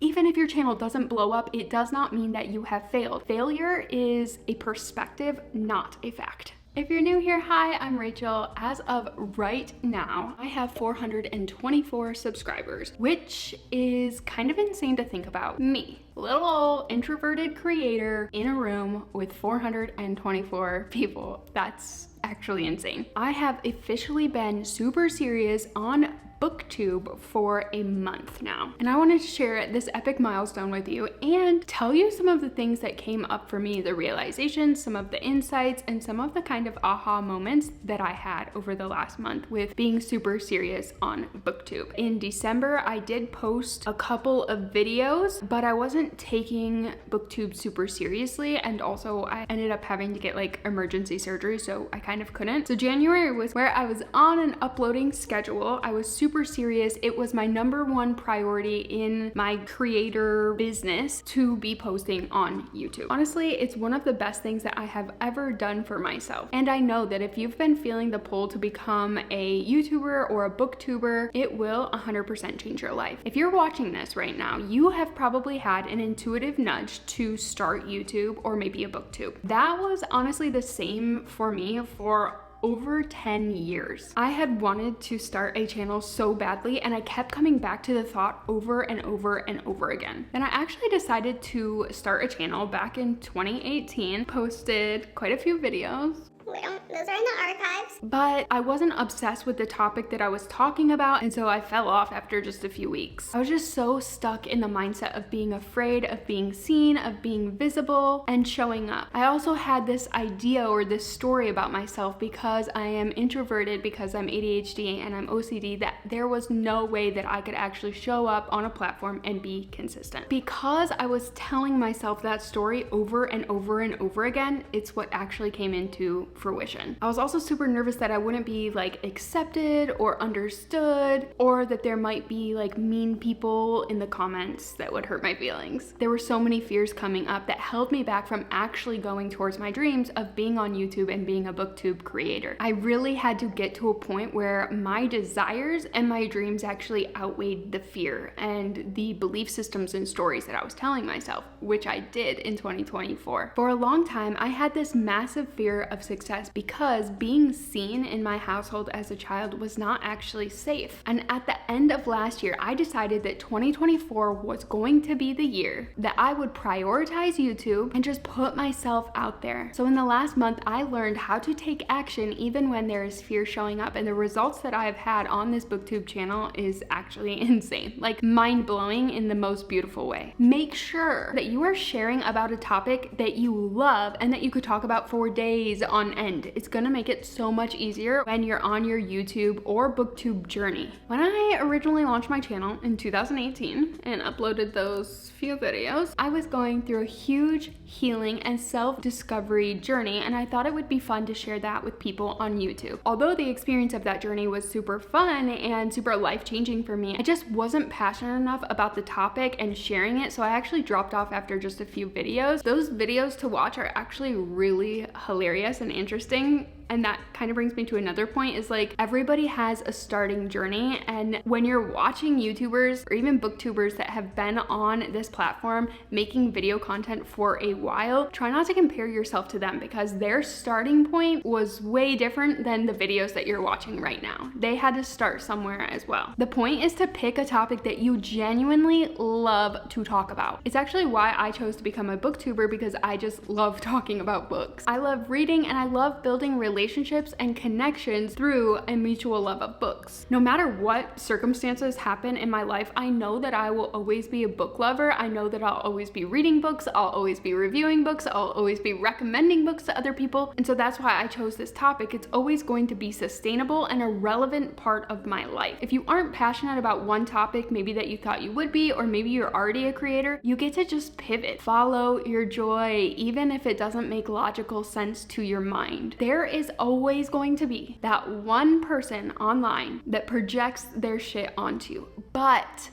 Even if your channel doesn't blow up, it does not mean that you have failed. Failure is a perspective, not a fact. If you're new here, hi, I'm Rachel. As of right now, I have 424 subscribers, which is kind of insane to think about. Me, little old introverted creator in a room with 424 people. That's actually insane. I have officially been super serious on Booktube for a month now, and I wanted to share this epic milestone with you and tell you some of the things that came up for me, the realizations, some of the insights, and some of the kind of aha moments that I had over the last month with being super serious on Booktube. In December, I did post a couple of videos, but I wasn't taking Booktube super seriously, and also I ended up having to get like emergency surgery, so I kind of couldn't. So January was where I was on an uploading schedule. I was super serious. It was my #1 priority in my creator business to be posting on YouTube. Honestly, it's one of the best things that I have ever done for myself. And I know that if you've been feeling the pull to become a YouTuber or a booktuber, it will 100% change your life. If you're watching this right now, you have probably had an intuitive nudge to start YouTube or maybe a booktube. That was honestly the same for me for over 10 years. I had wanted to start a channel so badly, and I kept coming back to the thought over and over and over again. Then I actually decided to start a channel back in 2018, posted quite a few videos. Those are in the archives. But I wasn't obsessed with the topic that I was talking about, and so I fell off after just a few weeks. I was just so stuck in the mindset of being afraid of being seen, of being visible, and showing up. I also had this idea or this story about myself because I am introverted, because I'm ADHD and I'm OCD, that there was no way that I could actually show up on a platform and be consistent. Because I was telling myself that story over and over and over again, it's what actually came into fruition. I was also super nervous that I wouldn't be like accepted or understood, or that there might be like mean people in the comments that would hurt my feelings. There were so many fears coming up that held me back from actually going towards my dreams of being on YouTube and being a booktube creator. I really had to get to a point where my desires and my dreams actually outweighed the fear and the belief systems and stories that I was telling myself, which I did in 2024. For a long time, I had this massive fear of success because being seen in my household as a child was not actually safe. And at the end of last year, I decided that 2024 was going to be the year that I would prioritize YouTube and just put myself out there. So in the last month, I learned how to take action even when there is fear showing up, and the results that I have had on this booktube channel is actually insane, like mind-blowing in the most beautiful way. Make sure that you are sharing about a topic that you love and that you could talk about for days on end. It's gonna make it so much easier when you're on your YouTube or booktube journey. When I originally launched my channel in 2018 and uploaded those few videos, I was going through a huge healing and self-discovery journey, and I thought it would be fun to share that with people on YouTube. Although the experience of that journey was super fun and super life-changing for me, I just wasn't passionate enough about the topic and sharing it, so I actually dropped off after just a few videos. Those videos to watch are actually really hilarious and interesting. And that kind of brings me to another point, is like everybody has a starting journey, and when you're watching YouTubers or even booktubers that have been on this platform making video content for a while, try not to compare yourself to them because their starting point was way different than the videos that you're watching right now. They had to start somewhere as well. The point is to pick a topic that you genuinely love to talk about. It's actually why I chose to become a booktuber, because I just love talking about books. I love reading and I love building relationships and connections through a mutual love of books. No matter what circumstances happen in my life, I know that I will always be a book lover. I know that I'll always be reading books, I'll always be reviewing books, I'll always be recommending books to other people. And so that's why I chose this topic. It's always going to be sustainable and a relevant part of my life. If you aren't passionate about one topic, maybe that you thought you would be, or maybe you're already a creator, you get to just pivot. Follow your joy, even if it doesn't make logical sense to your mind. There is always going to be that one person online that projects their shit onto you, but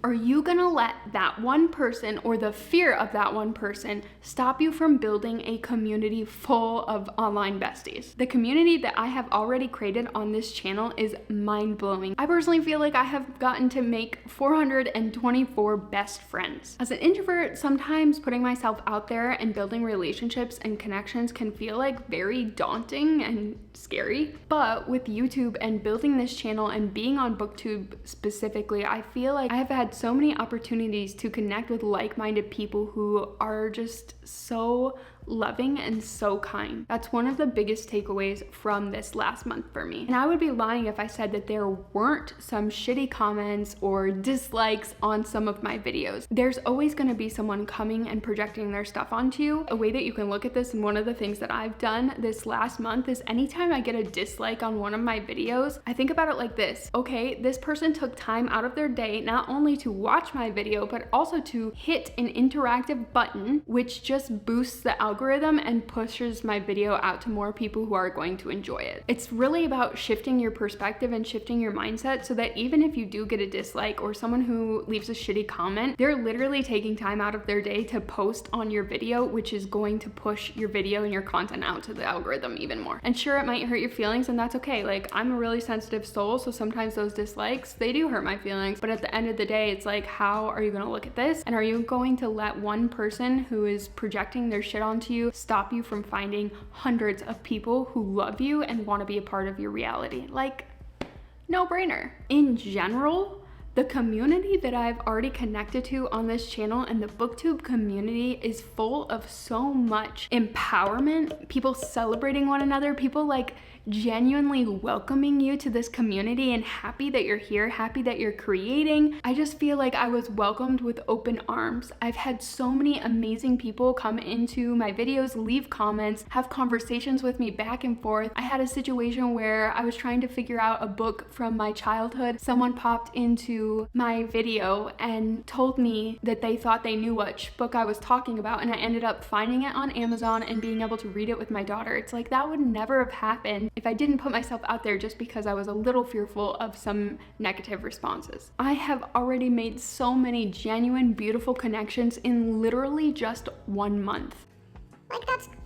Are you gonna let that one person or the fear of that one person stop you from building a community full of online besties? The community that I have already created on this channel is mind-blowing. I personally feel like I have gotten to make 424 best friends. As an introvert, sometimes putting myself out there and building relationships and connections can feel like very daunting and scary. But with YouTube and building this channel and being on Booktube specifically, I feel like I have had so many opportunities to connect with like-minded people who are just so loving and so kind. That's one of the biggest takeaways from this last month for me. And I would be lying if I said that there weren't some shitty comments or dislikes on some of my videos. There's always going to be someone coming and projecting their stuff onto you. A way that you can look at this, and one of the things that I've done this last month, is anytime I get a dislike on one of my videos, I think about it like this. Okay, this person took time out of their day not only to watch my video, but also to hit an interactive button, which just boosts the algorithm and pushes my video out to more people who are going to enjoy it. It's really about shifting your perspective and shifting your mindset so that even if you do get a dislike or someone who leaves a shitty comment, they're literally taking time out of their day to post on your video, which is going to push your video and your content out to the algorithm even more. And sure, it might hurt your feelings, and that's okay. Like, I'm a really sensitive soul, so sometimes those dislikes, they do hurt my feelings. But at the end of the day, it's like, how are you gonna look at this? And are you going to let one person who is projecting their shit onto you stop you from finding hundreds of people who love you and want to be a part of your reality? Like, no brainer. In general, the community that I've already connected to on this channel and the Booktube community is full of so much empowerment, people celebrating one another, people like genuinely welcoming you to this community and happy that you're here, happy that you're creating. I just feel like I was welcomed with open arms. I've had so many amazing people come into my videos, leave comments, have conversations with me back and forth. I had a situation where I was trying to figure out a book from my childhood. Someone popped into my video and told me that they thought they knew which book I was talking about, and I ended up finding it on Amazon and being able to read it with my daughter. It's like, that would never have happened if I didn't put myself out there just because I was a little fearful of some negative responses. I have already made so many genuine, beautiful connections in literally just 1 month. Like, that's crazy.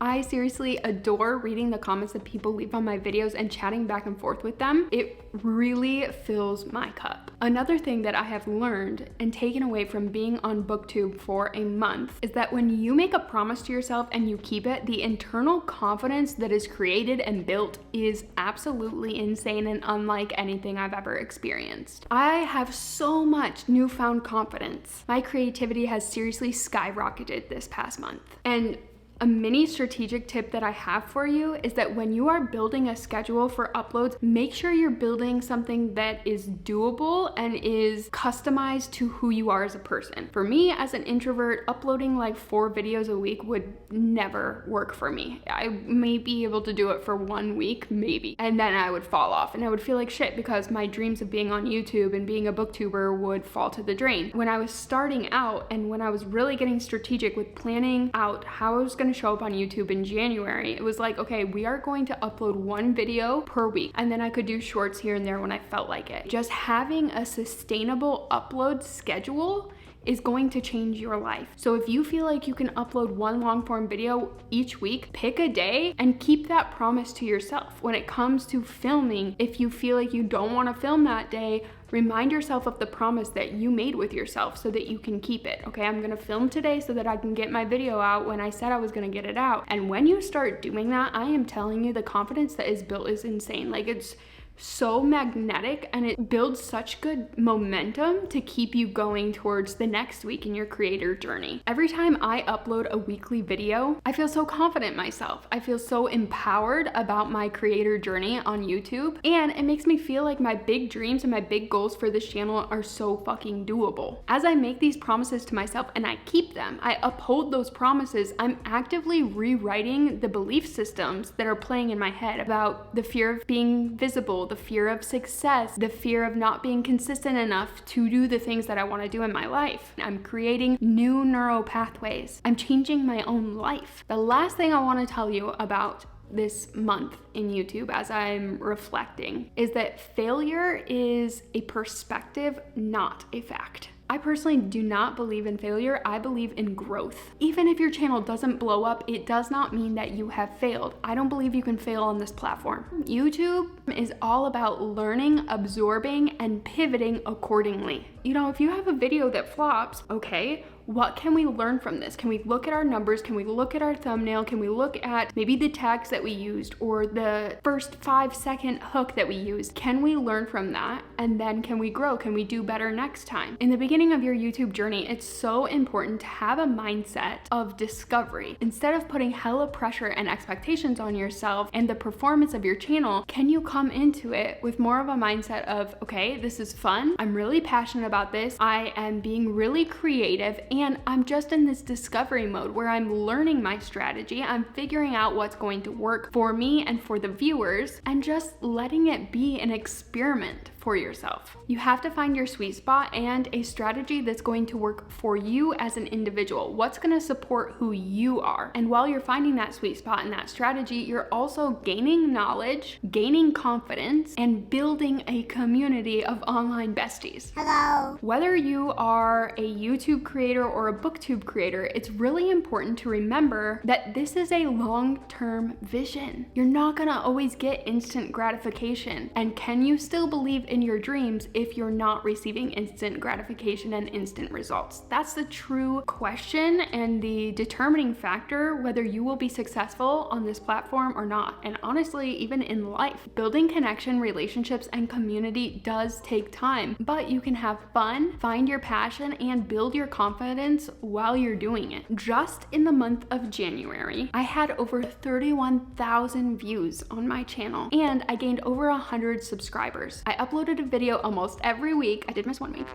I seriously adore reading the comments that people leave on my videos and chatting back and forth with them. It really fills my cup. Another thing that I have learned and taken away from being on Booktube for a month is that when you make a promise to yourself and you keep it, the internal confidence that is created and built is absolutely insane and unlike anything I've ever experienced. I have so much newfound confidence. My creativity has seriously skyrocketed this past month. And a mini strategic tip that I have for you is that when you are building a schedule for uploads, make sure you're building something that is doable and is customized to who you are as a person. For me, as an introvert, uploading like 4 videos a week would never work for me. I may be able to do it for 1 week, maybe, and then I would fall off and I would feel like shit because my dreams of being on YouTube and being a booktuber would fall to the drain. When I was starting out and when I was really getting strategic with planning out how I was going to show up on YouTube in January, it was like, okay, we are going to upload 1 video per week, and then I could do shorts here and there when I felt like it. Just having a sustainable upload schedule is going to change your life. So if you feel like you can upload 1 long form video each week, pick a day and keep that promise to yourself. When it comes to filming, if you feel like you don't want to film that day, remind yourself of the promise that you made with yourself so that you can keep it. Okay, I'm gonna film today so that I can get my video out when I said I was gonna get it out. And when you start doing that, I am telling you, the confidence that is built is insane. Like, it's so magnetic and it builds such good momentum to keep you going towards the next week in your creator journey. Every time I upload a weekly video, I feel so confident in myself. I feel so empowered about my creator journey on YouTube, and it makes me feel like my big dreams and my big goals for this channel are so fucking doable. As I make these promises to myself and I keep them, I uphold those promises, I'm actively rewriting the belief systems that are playing in my head about the fear of being visible, the fear of success, the fear of not being consistent enough to do the things that I want to do in my life. I'm creating new neural pathways. I'm changing my own life. The last thing I want to tell you about this month in YouTube as I'm reflecting is that failure is a perspective, not a fact. I personally do not believe in failure. I believe in growth. Even if your channel doesn't blow up, it does not mean that you have failed. I don't believe you can fail on this platform. YouTube is all about learning, absorbing, and pivoting accordingly. You know, if you have a video that flops, okay, what can we learn from this? Can we look at our numbers? Can we look at our thumbnail? Can we look at maybe the tags that we used or the first 5-second hook that we used? Can we learn from that? And then can we grow? Can we do better next time? In the beginning of your YouTube journey, it's so important to have a mindset of discovery. Instead of putting hella pressure and expectations on yourself and the performance of your channel, can you come into it with more of a mindset of, okay, this is fun. I'm really passionate about this. I am being really creative, and I'm just in this discovery mode where I'm learning my strategy. I'm figuring out what's going to work for me and for the viewers, and just letting it be an experiment for yourself. You have to find your sweet spot and a strategy that's going to work for you as an individual. What's going to support who you are. And while you're finding that sweet spot and that strategy, you're also gaining knowledge, gaining confidence, and building a community of online besties. Hello. Whether you are a YouTube creator or a Booktube creator, it's really important to remember that this is a long-term vision. You're not gonna always get instant gratification. And can you still believe in your dreams if you're not receiving instant gratification and instant results? That's the true question and the determining factor whether you will be successful on this platform or not. And honestly, even in life, building connection, relationships, and community does take time, but you can have fun, find your passion, and build your confidence while you're doing it. Just in the month of January, I had over 31,000 views on my channel, and I gained over 100 subscribers. I uploaded a video almost every week. I did miss 1 week.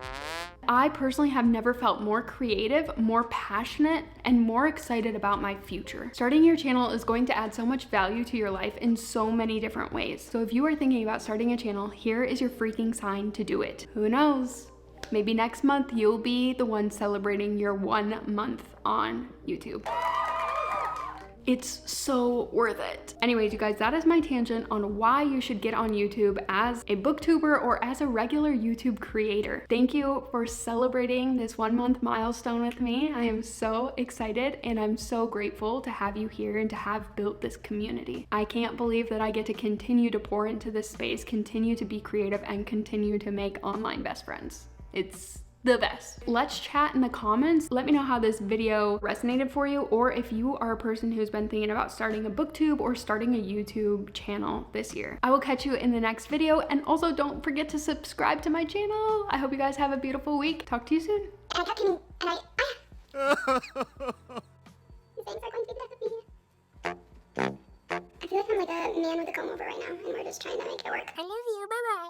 I personally have never felt more creative, more passionate, and more excited about my future. Starting your channel is going to add so much value to your life in so many different ways. So if you are thinking about starting a channel, here is your freaking sign to do it. Who knows? Maybe next month you'll be the one celebrating your 1 month on YouTube. It's so worth it. Anyways, you guys, that is my tangent on why you should get on YouTube as a booktuber or as a regular YouTube creator. Thank you for celebrating this 1 month milestone with me. I am so excited and I'm so grateful to have you here and to have built this community. I can't believe that I get to continue to pour into this space, continue to be creative, and continue to make online best friends. It's the best. Let's chat in the comments. Let me know how this video resonated for you, or if you are a person who's been thinking about starting a booktube or starting a YouTube channel this year. I will catch you in the next video, and also don't forget to subscribe to my channel. I hope you guys have a beautiful week. Talk to you soon. And I kept I things are going to be the death of me. I feel like I'm like a man with a comb over right now, and we're just trying to make it work. I love you. Bye-bye.